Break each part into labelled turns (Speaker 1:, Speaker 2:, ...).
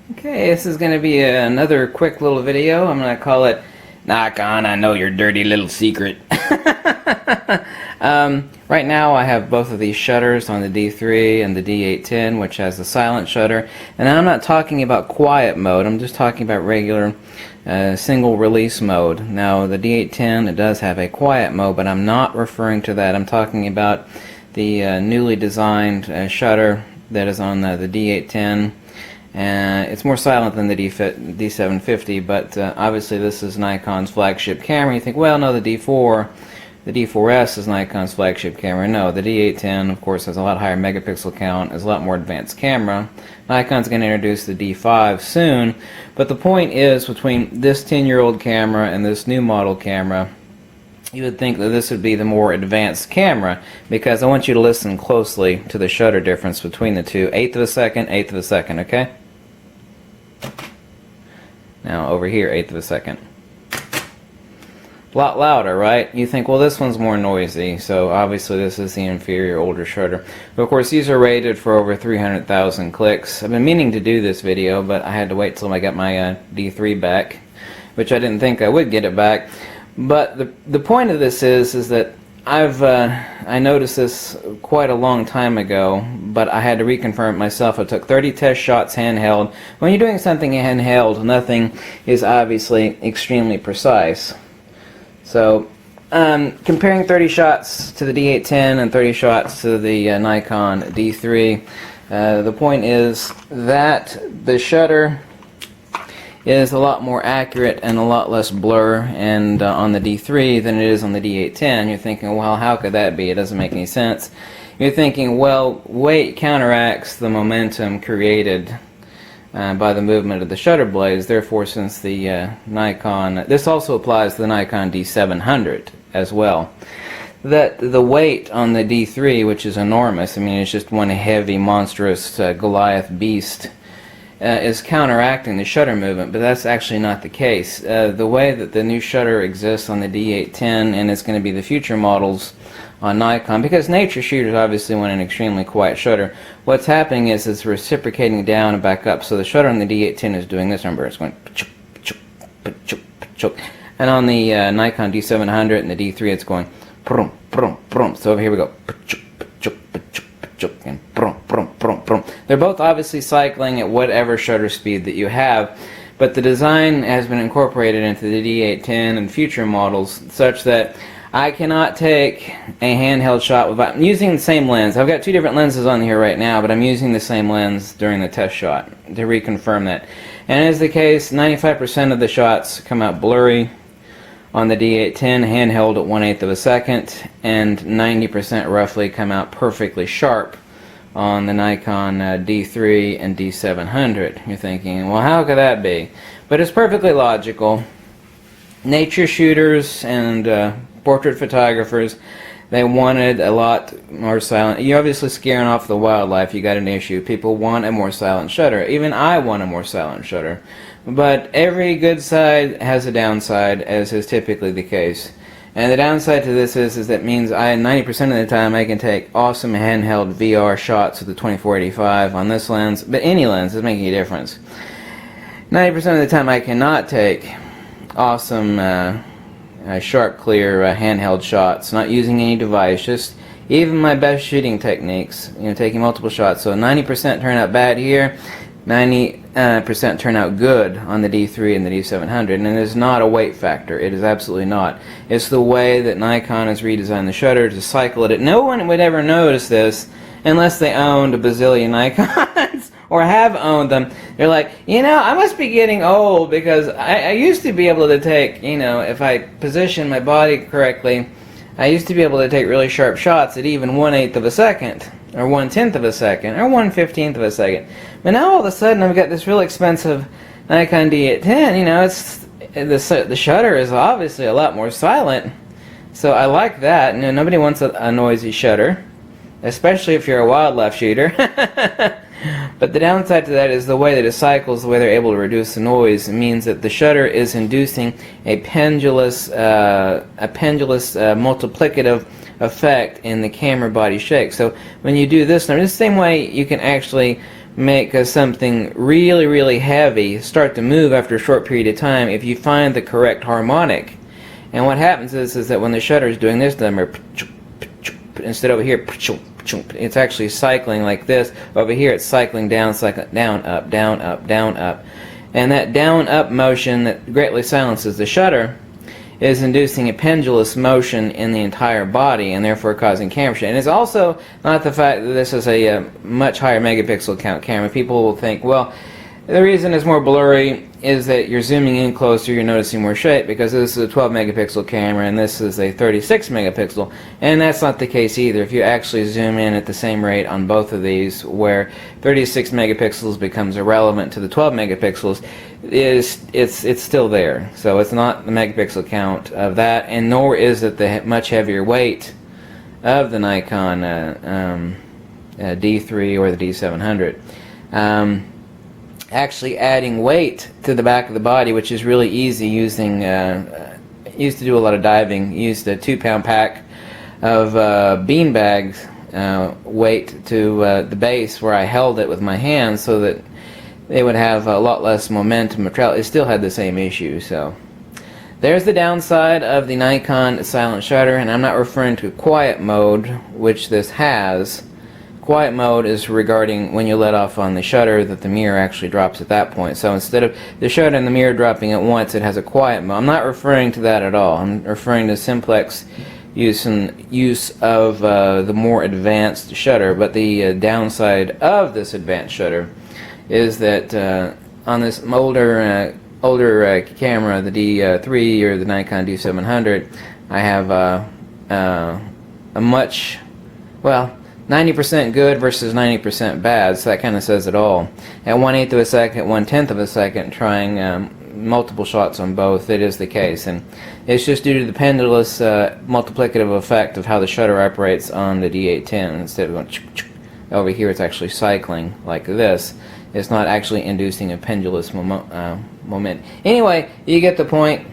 Speaker 1: Okay, this is going to be another quick little video. I'm going to call it Nikon, I Know Your Dirty Little Secret. Right now I have both of these shutters on the D3 and the D810, which has the silent shutter. And I'm not talking about quiet mode, I'm just talking about regular single release mode. Now the D810, it does have a quiet mode, but I'm not referring to that. I'm talking about the newly designed shutter that is on the D810. It's more silent than the D750, but obviously this is Nikon's flagship camera. You think, well, no, the D4S is Nikon's flagship camera. No, the D810, of course, has a lot higher megapixel count, is a lot more advanced camera. Nikon's going to introduce the D5 soon, but the point is, between this 10-year-old camera and this new model camera, you would think that this would be the more advanced camera, because I want you to listen closely to the shutter difference between the two. Eighth of a second, okay? Now over here, eighth of a second. A lot louder, right? You think, well, this one's more noisy, so obviously this is the inferior, older shutter. But of course, these are rated for over 300,000 clicks. I've been meaning to do this video, but I had to wait till I got my D3 back, which I didn't think I would get it back. But the point of this is that I noticed this quite a long time ago, but I had to reconfirm it myself. I took 30 test shots handheld. When you're doing something handheld, nothing is obviously extremely precise. So comparing 30 shots to the D810 and 30 shots to the Nikon D3, the point is that the shutter is a lot more accurate and a lot less blur and on the D3 than it is on the D810. You're thinking, well, how could that be? It doesn't make any sense. You're thinking, well, weight counteracts the momentum created by the movement of the shutter blades. Therefore, since the Nikon, this also applies to the Nikon D700 as well, that the weight on the D3, which is enormous, I mean, it's just one heavy, monstrous Goliath beast, is counteracting the shutter movement, but that's actually not the case. The way that the new shutter exists on the D810, and it's going to be the future models on Nikon, because nature shooters obviously want an extremely quiet shutter, what's happening is it's reciprocating down and back up. So the shutter on the D810 is doing this, remember, it's going and on the Nikon D700 and the D3 it's going prum, prum, prum. So over here we go and brum, brum, brum, brum. They're both obviously cycling at whatever shutter speed that you have, but the design has been incorporated into the D810 and future models such that I cannot take a handheld shot without I'm using the same lens. I've got two different lenses on here right now, but I'm using the same lens during the test shot to reconfirm that. And as the case, 95% of the shots come out blurry on the D810 handheld at 1/8 of a second, and 90% roughly come out perfectly sharp on the Nikon D3 and D700. You're thinking, well, how could that be? But it's perfectly logical. Nature shooters and portrait photographers, they wanted a lot more silent. You're obviously scaring off the wildlife. You got an issue. People want a more silent shutter. Even I want a more silent shutter. But every good side has a downside, as is typically the case. And the downside to this is that means 90% of the time I can take awesome handheld VR shots with the 24-85 on this lens, but any lens is making a difference. 90% of the time I cannot take awesome sharp, clear handheld shots, not using any device, just even my best shooting techniques, taking multiple shots. So 90% turn out bad here, 90% turn out good on the D3 and the D700, and it is not a weight factor. It is absolutely not. It's the way that Nikon has redesigned the shutter to cycle it. No one would ever notice this unless they owned a bazillion Nikons or have owned them. They're like, I must be getting old, because I used to be able to take, if I position my body correctly, I used to be able to take really sharp shots at even 1/8 of a second, or 1/10 of a second, or 1/15 of a second. But now all of a sudden I've got this really expensive Nikon D810, the shutter is obviously a lot more silent, so I like that. Nobody wants a noisy shutter, especially if you're a wildlife shooter. But the downside to that is the way that it cycles, the way they're able to reduce the noise, means that the shutter is inducing a pendulous multiplicative effect in the camera body shake. So when you do this, now the same way you can actually make something really, really heavy start to move after a short period of time if you find the correct harmonic. And what happens is that when the shutter is doing this number, instead over here, it's actually cycling like this. Over here, it's cycling down, up, down, up, down, up. And that down, up motion that greatly silences the shutter is inducing a pendulous motion in the entire body and therefore causing camera shake. And it's also not the fact that this is a much higher megapixel count camera. People will think, well, the reason it's more blurry is that you're zooming in closer, you're noticing more shake, because this is a 12 megapixel camera and this is a 36 megapixel, and that's not the case either. If you actually zoom in at the same rate on both of these, where 36 megapixels becomes irrelevant to the 12 megapixels, it's still there. So it's not the megapixel count of that, and nor is it the much heavier weight of the Nikon D3 or the D700. Actually adding weight to the back of the body, which is really easy using, used to do a lot of diving, used a 2-pound pack of bean bags weight to the base where I held it with my hands so that they would have a lot less momentum of travel. It still had the same issue. So there's the downside of the Nikon silent shutter, and I'm not referring to quiet mode, which this has. Quiet mode is regarding when you let off on the shutter that the mirror actually drops at that point. So instead of the shutter and the mirror dropping at once, it has a quiet mode. I'm not referring to that at all. I'm referring to simplex use of the more advanced shutter. But the downside of this advanced shutter is that on this older camera, the D3 or the Nikon D700, I have a much, well, 90% good versus 90% bad, so that kind of says it all. At 1/8 of a second, 1/10 of a second, trying multiple shots on both, it is the case. And it's just due to the pendulous multiplicative effect of how the shutter operates on the D810. Instead of going over here, it's actually cycling like this. It's not actually inducing a pendulous moment. Anyway, you get the point.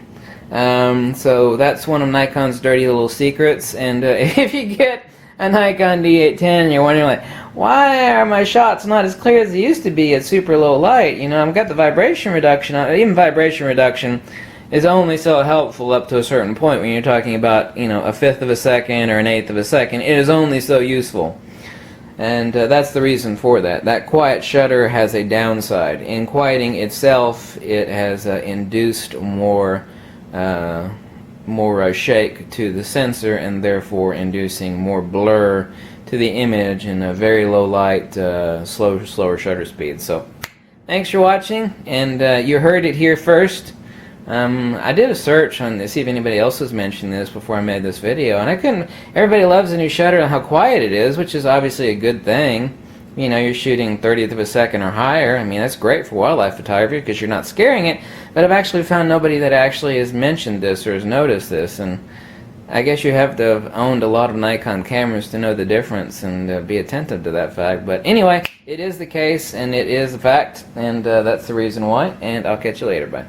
Speaker 1: So that's one of Nikon's dirty little secrets. And if you get a Nikon D810 and you're wondering, like, why are my shots not as clear as they used to be at super low light? You know, I've got the vibration reduction on. Even vibration reduction is only so helpful up to a certain point. When you're talking about, you know, 1/5 of a second or 1/8 of a second, it is only so useful. And that's the reason for that. That quiet shutter has a downside. In quieting itself, it has induced more shake to the sensor, and therefore inducing more blur to the image in a very low light, slower shutter speed. So thanks for watching, and you heard it here first. I did a search on this, see if anybody else has mentioned this before I made this video, and I couldn't. Everybody loves the new shutter and how quiet it is, which is obviously a good thing. You know, you're shooting 30th of a second or higher. I mean, that's great for wildlife photography because you're not scaring it. But I've actually found nobody that actually has mentioned this or has noticed this. And I guess you have to have owned a lot of Nikon cameras to know the difference and be attentive to that fact. But anyway, it is the case and it is a fact. And that's the reason why. And I'll catch you later. Bye.